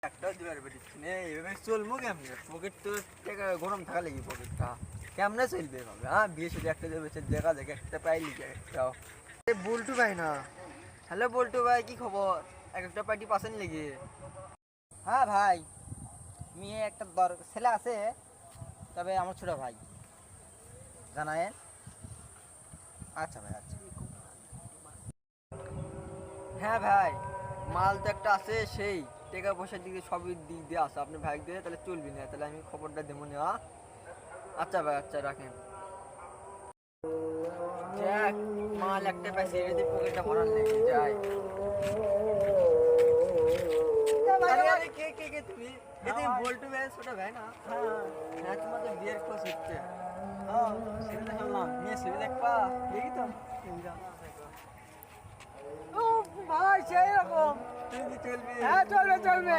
একটা দুয়ার বেরিয়েছি নে এভাবে চলবো কেমনে? পকেট তো টাকা গরম থাকা লাগি পকেটটা কেমনে চলবে এভাবে? হ্যাঁ বিয়ে শুধু একটা দেবে দেখা যাক একটা পাইলি একটা বল্টু ভাই না? হ্যালো বল্টু ভাই, কি খবর? একটা পার্টি পাসেন লেগে? হ্যাঁ ভাই, মেয়ে একটা ছেলে আছে, তবে আমার ছোট ভাই জানায়েন। আচ্ছা ভাই, আচ্ছা। হ্যাঁ ভাই, মাল তো একটা আছে সেই টাকা পয়সার দিকে সবই দিক দিয়ে আছে, আপনি ভাই দিয়ে তাহলে চলবি না, তাহলে আমি খবরটা দেবো না। আচ্ছা ভাই, আচ্ছা রাখেন। যাক, মাল একটা পাইছি, এটা দিয়ে পকেটটা ভরান লেগে যায়। আরে আরে কে কে কে তুমি? এ তুমি বল্টু ভাই ছোট ভাই না? হ্যাঁ হ্যাঁ, তোমার তো বিয়ের খোঁজ হচ্ছে। হ্যাঁ সেটা শুনলাম, মেয়ে ছেলে দেখবা? দেখি তো ও ভাই সেই রকম। তুমি কি চলবি? হ্যাঁ চলবে চলবে।